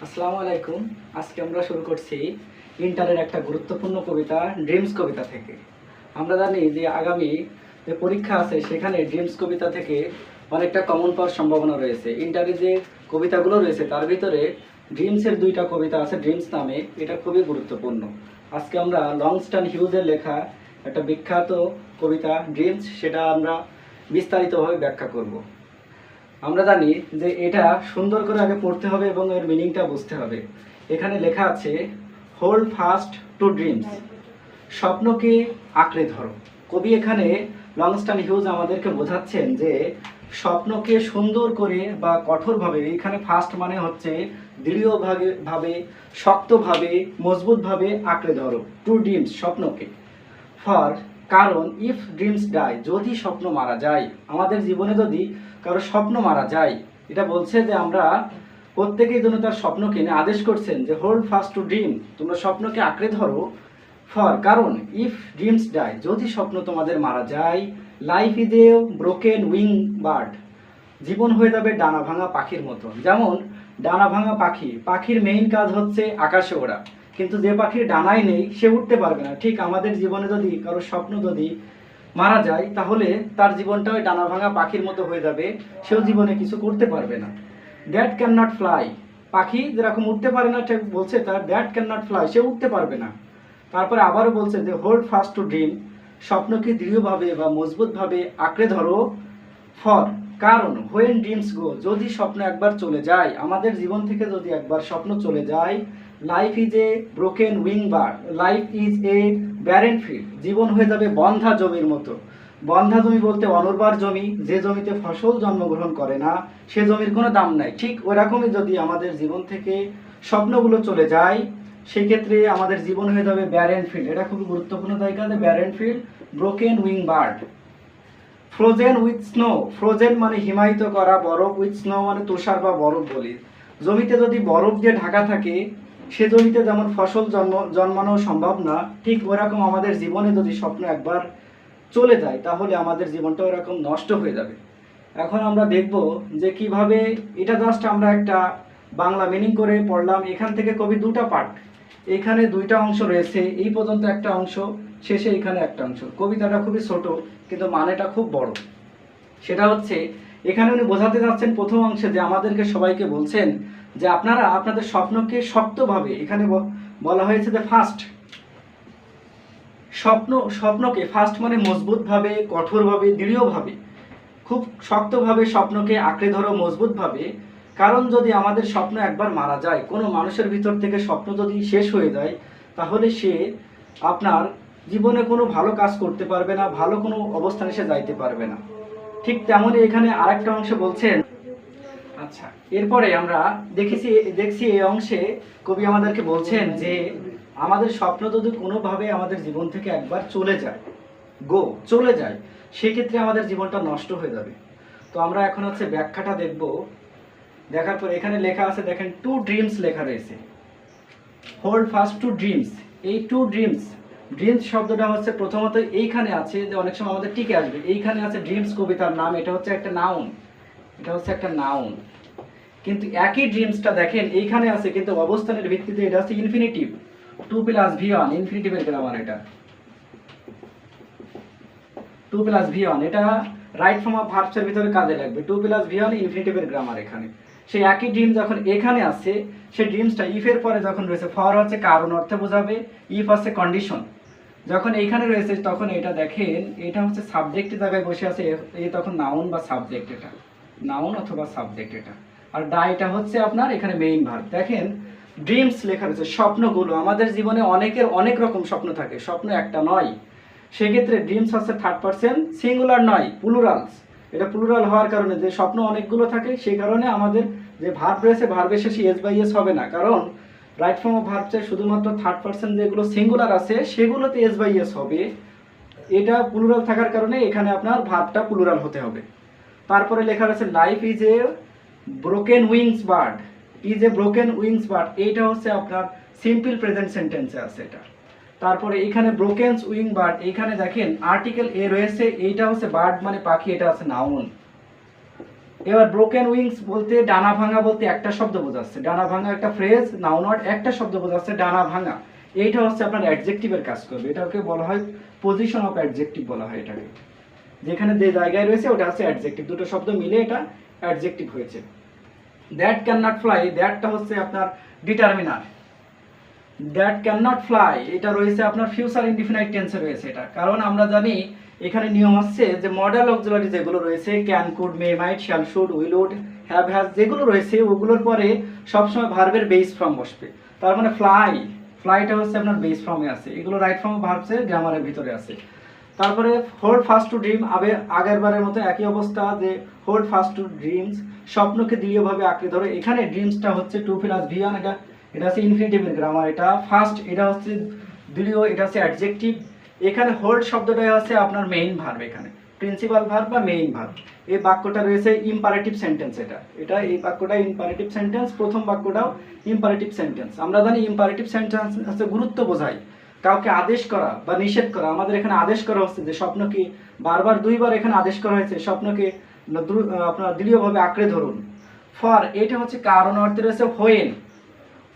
আসসালামু আলাইকুম। আজকে আমরা শুরু করছি ইন্টারের একটা গুরুত্বপূর্ণ কবিতা ড্রিমস কবিতা থেকে। আমরা জানি যে আগামী যে পরীক্ষা আছে সেখানে ড্রিমস কবিতা থেকে অনেকটা কমন পাওয়ার সম্ভাবনা রয়েছে। ইন্টারে যে কবিতাগুলো রয়েছে তার ভিতরে ড্রিমসের দুইটা কবিতা আছে ড্রিমস নামে, এটা খুবই গুরুত্বপূর্ণ। আজকে আমরা লংস্টন হিউজের লেখা একটা বিখ্যাত কবিতা ড্রিমস, সেটা আমরা বিস্তারিতভাবে ব্যাখ্যা করব। আমরা জানি যে এটা সুন্দর করে আগে পড়তে হবে এবং এর মিনিংটা বুঝতে হবে। এখানে লেখা আছে হোল্ড ফাস্ট টু ড্রিমস, স্বপ্নকে আঁকড়ে ধরো। কবি এখানে লংস্টন হিউজ আমাদেরকে বোঝাচ্ছেন যে স্বপ্নকে সুন্দর করে বা কঠোরভাবে, এখানে ফাস্ট মানে হচ্ছে দৃঢ়ভাবে, শক্তভাবে, মজবুতভাবে আঁকড়ে ধরো টু ড্রিমস, স্বপ্নকে। ফর কারণ ইফ ড্রিমস ডাই, যদি স্বপ্ন মারা যায়, আমাদের জীবনে যদি কারো স্বপ্ন মারা যায়, এটা বলছে যে আমরা প্রত্যেকেই যেন তার স্বপ্নকে নিয়ে আদেশ করছেন যে হোল্ড ফাস্ট টু ড্রিম, তোমরা স্বপ্নকে আঁকড়ে ধরো। ফর কারণ ইফ ড্রিমস ডাই, যদি স্বপ্ন তোমাদের মারা যায়, life is a broken wing bird, জীবন হয়ে যাবে ডানা ভাঙা পাখির মতো। যেমন ডানা ভাঙা পাখির মেইন কাজ হচ্ছে আকাশে ওড়া, কিন্তু যে পাখির ডানাই নেই সে উঠতে পারবে না। ঠিক আমাদের জীবনে যদি কারো স্বপ্ন যদি মারা যায় তাহলে তার জীবনটা ওই ডানা ভাঙা পাখির মতো হয়ে যাবে, সেও জীবনে কিছু করতে পারবে না। দ্যাট ক্যান নট ফ্লাই, পাখি যেরকম উঠতে পারে না, ঠিক বলছে তার দ্যাট ক্যান নট ফ্লাই, সে উঠতে পারবে না। তারপরে আবারও বলছে যে হোল্ড ফাস্ট টু ড্রিম, স্বপ্নকে দৃঢ়ভাবে বা মজবুতভাবে আঁকড়ে ধরো। ফর কারণ হোয়েন ড্রিমস গো, যদি স্বপ্ন একবার চলে যায়, আমাদের জীবন থেকে যদি একবার স্বপ্ন চলে যায়, life is a broken wing bird, life is a barren field, জীবন হয়ে যাবে বন্ধা জমির মতো। বন্ধা জমি বলতে অনুর্বর জমি, যে জমিতে ফসল জন্মগ্রহণ করে না, সে জমির কোনো দাম নাই। ঠিক ওরকমই যদি আমাদের জীবন থেকে স্বপ্নগুলো চলে যায়, সেক্ষেত্রে আমাদের জীবন হয়ে যাবে ব্যারেন ফিল্ড। এটা খুব গুরুত্বপূর্ণ জায়গা, barren field, broken wing bird. Frozen with snow, frozen মানে হিমায়িত করা, বরফ, উইথ স্নো মানে তুষার বা বরফ বলি। জমিতে যদি বরফ দিয়ে ঢাকা থাকে, সে জমিতে যেমন ফসল জন্মানো সম্ভব না, ঠিক ওরকম আমাদের জীবনে যদি স্বপ্ন একবার চলে যায় তাহলে আমাদের জীবনটা ওরকম নষ্ট হয়ে যাবে। এখন আমরা দেখব যে কিভাবে এটা জাস্ট আমরা একটা বাংলা মিনিং করে পড়লাম। এখান থেকে কবি দুটা পার্ট, এখানে দুইটা অংশ রয়েছে, এই পর্যন্ত একটা অংশ, শেষে এখানে একটা অংশ। কবিতাটা খুবই ছোট কিন্তু মানেটা খুব বড়। সেটা হচ্ছে এখানে উনি বোঝাতে যাচ্ছেন প্রথম অংশে যে আমাদেরকে সবাইকে বলছেন যে আপনারা আপনাদের স্বপ্নকে শক্তভাবে, এখানে বলা হয়েছে যে ফাস্ট, স্বপ্নকে ফাস্ট মানে মজবুতভাবে, কঠোরভাবে, দৃঢ়ভাবে, খুব শক্তভাবে স্বপ্নকে আঁকড়ে ধরো মজবুতভাবে। কারণ যদি আমাদের স্বপ্ন একবার মারা যায়, কোনো মানুষের ভিতর থেকে স্বপ্ন যদি শেষ হয়ে যায়, তাহলে সে আপনার জীবনে কোনো ভালো কাজ করতে পারবে না, ভালো কোনো অবস্থানে সে যাইতে পারবে না। ঠিক তেমনই এখানে আরেকটা অংশে বলছেন। আচ্ছা, এরপরে আমরা দেখছি এই অংশে কবি আমাদেরকে বলছেন যে আমাদের স্বপ্ন যদি কোনোভাবে আমাদের জীবন থেকে একবার চলে যায়, সেক্ষেত্রে আমাদের জীবনটা নষ্ট হয়ে যাবে। তো আমরা এখন হচ্ছে ব্যাখ্যাটা দেখব। দেখার পর এখানে লেখা আছে, দেখেন টু ড্রিমস লেখা রয়েছে, হোল্ড ফাস্ট টু ড্রিমস। এই টু ড্রিমস, ড্রিমস শব্দটা হচ্ছে প্রথমত এইখানে আছে, যে অনেক সময় আমাদের টিকে আসবে, এইখানে আছে ড্রিমস কবিতার নাম, এটা হচ্ছে একটা নাউন, কিন্তু একই ড্রিমসটা দেখেন এইখানে আছে কিন্তু অবস্থানের ভিত্তিতে এটা হচ্ছে infinitive, to plus V one, ইনফিনিটিভের গ্রামার, এটা টু প্লাস ভি ওয়ান, এটা রাইট ফর্ম অফ ভার্বসের ভিতরে কাজে লাগবে। টু প্লাস ভি ওয়ান ইনফিনিটিভের গ্রামার। এখানে সেই একই ড্রিম যখন এখানে আছে, সেই ড্রিমসটা ইফের পরে যখন রয়েছে, ফর হচ্ছে কারণ অর্থে বোঝাবে, ইফ হচ্ছে কন্ডিশন, যখন এইখানে রয়েছে তখন এটা দেখেন এটা হচ্ছে সাবজেক্টের জায়গায় বসে আছে, এই তখন নাউন বা সাবজেক্ট, এটা নাউন অথবা সাবজেক্ট এটা। আর ডাইটা হচ্ছে আপনার এখানে মেইন ভার্ব। দেখেন ড্রিমস লেখা রয়েছে, স্বপ্নগুলো। আমাদের জীবনে অনেকের অনেক রকম স্বপ্ন থাকে, স্বপ্ন একটা নয়। সেক্ষেত্রে ড্রিমস হচ্ছে থার্ড পারসন সিঙ্গুলার নয়, প্লুরালস। এটা প্লুরাল হওয়ার কারণে যে স্বপ্ন অনেকগুলো থাকে, সেই কারণে আমাদের যে ভার্ব রয়েছে, ভার্বের শেষে এস বাই এস হবে না, কারণ রাইট ফর্ম অফ ভার্বসে শুধুমাত্র থার্ড পারসন যেগুলো সিঙ্গুলার আছে সেগুলোতে এস বাই এস হবে। এটা প্লুরাল থাকার কারণে এখানে আপনার ভার্বটা প্লুরাল হতে হবে। তারপরে লেখা রয়েছে life is a broken wings bird, এইটা হচ্ছে আপনার সিম্পল প্রেজেন্ট সেন্টেন্সে আছে এটা। তারপরে এখানে ব্রোকেনস উইং বার্ড, এইখানে দেখেন আর্টিকেল এ রয়েছে, এইটা হচ্ছে বার্ড মানে পাখি, এটা আছে নাউন। এবার ব্রোকেন উইংস বলতে ডানা ভাঙা বলতে একটা শব্দ বোঝাচ্ছে, ডানা ভাঙা একটা ফ্রেজ, নাউন ওয়ার্ড, একটা শব্দ বোঝাচ্ছে ডানা ভাঙা। এইটা হচ্ছে আপনার অ্যাডজেক্টিভের কাজ করবে, এটাকে বলা হয় পজিশন অফ অ্যাডজেক্টিভ বলা হয় এটাকে। যেখানে যে জায়গায় রয়েছে ওটা হচ্ছে অ্যাডজেক্টিভ, দুটো শব্দ মিলে এটা অ্যাডজেক্টিভ হয়েছে। দ্যাট ক্যান নট ফ্লাই, দ্যাটটা হচ্ছে আপনার determiner. That can not fly এটা রয়েছে আপনার ফিউচার ইনডিফিনাইট টেন্সে রয়েছে এটা, কারণ আমরা জানি এখানে নিয়ম হচ্ছে যে মডাল অক্সিলারি যেগুলো রয়েছে can, could, may, might, shall, should, will, would, have, has যেগুলো রয়েছে ওগুলোর পরে সবসময় ভার্বের বেস ফর্ম বসবে। তার মানে ফ্লাই, ফ্লাইটা হচ্ছে আপনার বেস ফর্মে আছে, এগুলো রাইট ফর্ম ভার্বসের গ্রামারের ভিতরে আছে। তারপরে হোল্ড ফাস্ট টু ড্রিম, আগের বারের মতো একই অবস্থা যে হোল্ড ফাস্ট টু ড্রিমস, স্বপ্নকে দৃঢ়ভাবে আঁকড়ে ধরে। এখানে ড্রিমসটা হচ্ছে টু প্লাস ভি1, এটা হচ্ছে ইনফিনিটিভের গ্রামার, এটা ফার্স্ট, এটা হচ্ছে দৃঢ়, এটা হচ্ছে অ্যাডজেক্টিভ। এখানে হোল্ড শব্দটাই হচ্ছে আপনার মেইন ভার্ব, এখানে প্রিন্সিপাল ভার্ব বা মেইন ভার্ব। এই বাক্যটা রয়েছে ইম্পারেটিভ সেন্টেন্স, এটা এই বাক্যটা ইম্পারেটিভ সেন্টেন্স, প্রথম বাক্যটাও ইম্পারেটিভ সেন্টেন্স। আমরা জানি ইম্পারেটিভ সেন্টেন্স হচ্ছে গুরুত্ব বোঝায়, কাউকে আদেশ করা বা নিষেধ করা। আমাদের এখানে আদেশ করা হচ্ছে যে স্বপ্নকে বারবার, দুইবার এখানে আদেশ করা হয়েছে স্বপ্নকে আপনার দৃঢ়ভাবে আঁকড়ে ধরুন। ফর এটা হচ্ছে কারণ অর্থে রয়েছে হোয়েন,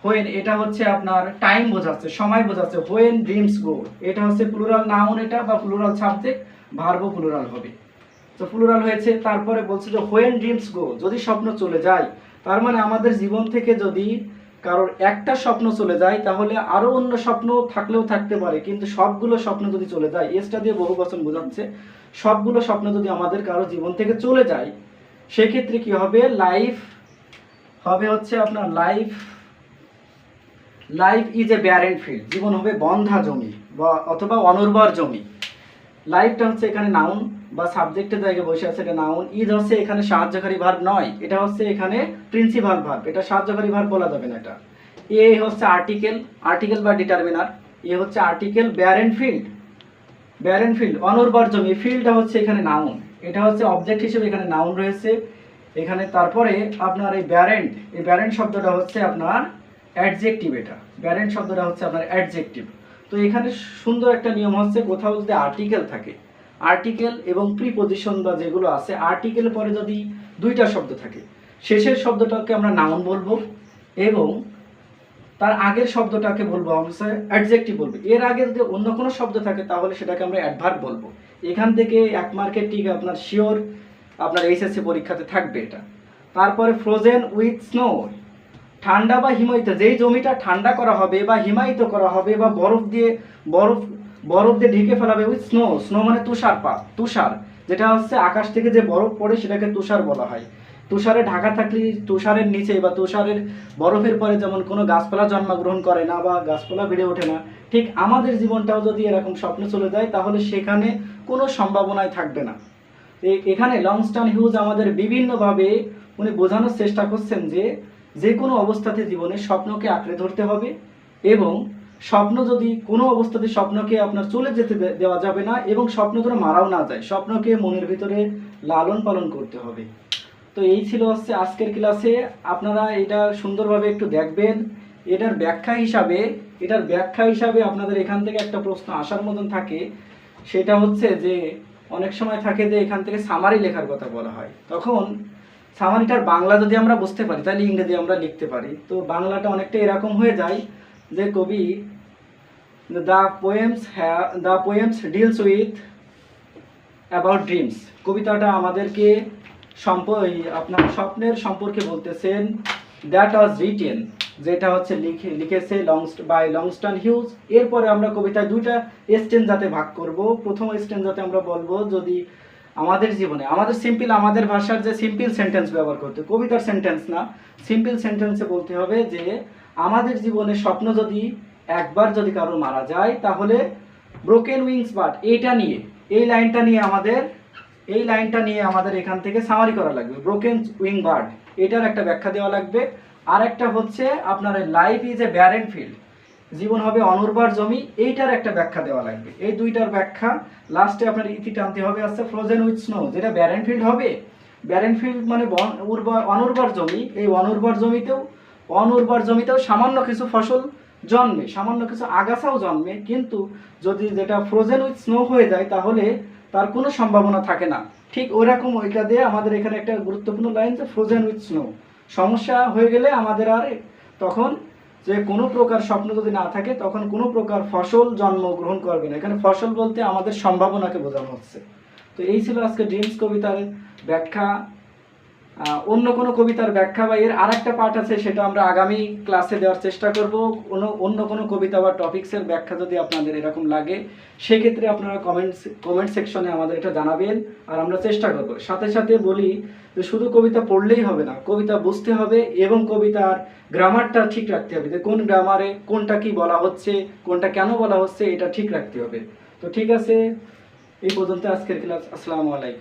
হোয়েন এটা হচ্ছে আপনার টাইম বোঝাচ্ছে, সময় বোঝাচ্ছে। হোয়েন ড্রিমস গো এটা হচ্ছে প্লুরাল নাউন এটা, বা প্লুরাল সাবজেক্ট, ভার্বও প্লুরাল হবে, তো প্লুরাল হয়েছে। তারপরে বলছে যে হোয়েন ড্রিমস গো, যদি স্বপ্ন চলে যায়, তার মানে আমাদের জীবন থেকে যদি কারোর একটা স্বপ্ন চলে যায় তাহলে আরো অন্য স্বপ্ন থাকলেও থাকতে পারে, কিন্তু সবগুলো স্বপ্ন যদি চলে যায়, এসটা দিয়ে বহু বচন বোঝাচ্ছে, সবগুলো স্বপ্ন যদি আমাদের কারো জীবন থেকে চলে যায়, সেক্ষেত্রে কি হবে, লাইফ হবে হচ্ছে আপনার life is a barren field, জীবন হবে বন্ধা জমি বা অথবা অনুর্বর জমি। লাইফটা হচ্ছে এখানে নাউন বা সাবজেক্টের জায়গায় বসে আছে, এটা নাউন। ইজ হচ্ছে এখানে সাহায্যকারী ভার্ব নয়, এটা হচ্ছে এখানে প্রিন্সিপাল ভার্ব, এটা সাহায্যকারী ভার্ব বলা যাবে না এটা। এ হচ্ছে আর্টিকেল বা ডিটারমিনার, এ হচ্ছে আর্টিকেল। ব্যারেন ফিল্ড অনুর্বর জমি, ফিল্ডটা হচ্ছে এখানে নাউন, এটা হচ্ছে অবজেক্ট হিসেবে এখানে নাউন রয়েছে এখানে। তারপরে আপনার এই ব্যারেন্ট শব্দটা হচ্ছে আপনার অ্যাডজেক্টিভ, এটা ব্যারেন্ট শব্দটা হচ্ছে আপনার অ্যাডজেক্টিভ। তো এখানে সুন্দর একটা নিয়ম হচ্ছে, কোথাও যদি আর্টিকেল থাকে, আর্টিকেল এবং প্রিপজিশন বা যেগুলো আছে, আর্টিকেল পরে যদি দুইটা শব্দ থাকে, শেষের শব্দটাকে আমরা নাউন বলবো এবং তার আগের শব্দটাকে বলবো আমরা অ্যাডজেক্টিভ বলবো। এর আগে যদি অন্য কোনো শব্দ থাকে তাহলে সেটাকে আমরা অ্যাডভার্ব বলবো। এখান থেকে 1 মার্কের টিক আপনার শিওর আপনার এইচএসসি পরীক্ষাতে থাকবে এটা। তারপরে ফ্রোজেন উইথ স্নো, ঠান্ডা বা হিমায়িত, যেই জমিটা ঠান্ডা করা হবে বা হিমায়িত করা হবে বা বরফ দিয়ে ঢেকে ফেলা হবে। উইথ স্নো মানে তুষার, যেটা হচ্ছে আকাশ থেকে যে বরফ পড়ে সেটাকে তুষার বলা হয়। তুষারে ঢাকা থাকলে তুষারের নিচে বা তুষারের বরফের পরে যেমন কোনো গাছপালা জন্মগ্রহণ করে না বা গাছপালা বেড়ে ওঠে না, ঠিক আমাদের জীবনটাও যদি এরকম স্বপ্ন চলে যায় তাহলে সেখানে কোনো সম্ভাবনাই থাকবে না। এখানে লংস্টন হিউজ আমাদের বিভিন্নভাবে উনি বোঝানোর চেষ্টা করছেন যে কোনো অবস্থাতে জীবনে স্বপ্নকে আঁকড়ে ধরতে হবে এবং স্বপ্ন যদি কোনো অবস্থাতে স্বপ্নকে আপনার চলে যেতে দেওয়া যাবে না এবং স্বপ্ন যেন মারাও না যায়, স্বপ্নকে মনের ভিতরে লালন পালন করতে হবে। তো এই ছিল হচ্ছে আজকের ক্লাসে, আপনারা এটা সুন্দরভাবে একটু দেখবেন। এটার ব্যাখ্যা হিসাবে আপনাদের এখান থেকে একটা প্রশ্ন আসার মতন থাকে, সেটা হচ্ছে যে অনেক সময় থাকে যে এখান থেকে সামারি লেখার কথা বলা হয়, তখন সামারিটার বাংলা যদি আমরা বুঝতে পারি তাহলে ইংরেজি আমরা লিখতে পারি। তো বাংলাটা অনেকটা এরকম হয়ে যায় যে কবি the poems deals with about dreams, কবিতাটা আমাদেরকে আপনার স্বপ্নের সম্পর্কে বলতেছেন। দ্যাট ওয়াজ রিটেন, যেটা হচ্ছে লিখেছে লংস্টন হিউজ। এরপরে আমরা কবিতায় দুইটা স্টেঞ্জাতে ভাগ করব। প্রথম স্টেঞ্জাতে আমরা বলবো যদি আমাদের জীবনে আমাদের ভাষার যে সিম্পল সেন্টেন্স ব্যবহার করতে, কবিতার সেন্টেন্স না, সিম্পল সেন্টেন্সে বলতে হবে যে আমাদের জীবনে স্বপ্ন যদি একবার যদি কারো মারা যায় তাহলে ব্রোকেন উইংস বার্ড, এই লাইনটা নিয়ে আমাদের এখান থেকে সামারি করা লাগবে। ব্রোকেন উইং বার্ড এটার একটা ব্যাখ্যা দেওয়া লাগবে। আর একটা হচ্ছে আপনার life is a barren field, জীবন হবে অনুর্বর জমি, এইটার একটা ব্যাখ্যা দেওয়া লাগবে। এই দুইটার ব্যাখ্যা লাস্টে আপনার ইতি টানতে হবে আছে ফ্রোজেন উইথ স্নো, যেটা ব্যারেন ফিল্ড হবে। ব্যারেন ফিল্ড মানে অনুর্বর জমি, এই অনুর্বর জমিতেও সামান্য কিছু ফসল জন্মে, সামান্য কিছু আগাছাও জন্মে, কিন্তু যদি যেটা ফ্রোজেন উইথ স্নো হয়ে যায় তার কোনো সম্ভাবনা থাকে না। ঠিক ওইরকম ওইটা দিয়ে আমাদের এখানে একটা গুরুত্বপূর্ণ লাইন যে ফ্রোজেন উইথ স্নো, সমস্যা হয়ে গেলে আমাদের আর তখন যে কোনো প্রকার স্বপ্ন যদি না থাকে তখন কোনো প্রকার ফসল জন্মগ্রহণ করবে না। এখানে ফসল বলতে আমাদের সম্ভাবনাকে বোঝানো হচ্ছে। তো এই ছিল আজকে ড্রিমস কবিতার ব্যাখ্যা। অন্য কোনো কবিতার ব্যাখ্যা বা এর আর একটা পার্ট আছে, সেটা আমরা আগামী ক্লাসে দেওয়ার চেষ্টা করব। অন্য কোনো কবিতা বা টপিক্সের ব্যাখ্যা যদি আপনাদের এরকম লাগে সেক্ষেত্রে আপনারা কমেন্ট সেকশনে আমাদের এটা জানাবেন, আর আমরা চেষ্টা করব। সাথে সাথে বলি যে শুধু কবিতা পড়লেই হবে না, কবিতা বুঝতে হবে এবং কবিতার গ্রামারটা ঠিক রাখতে হবে, যে কোন গ্রামারে কোনটা কি বলা হচ্ছে, কোনটা কেন বলা হচ্ছে, এটা ঠিক রাখতে হবে। তো ঠিক আছে, এই পর্যন্ত আজকের ক্লাস। আসসালামু আলাইকুম।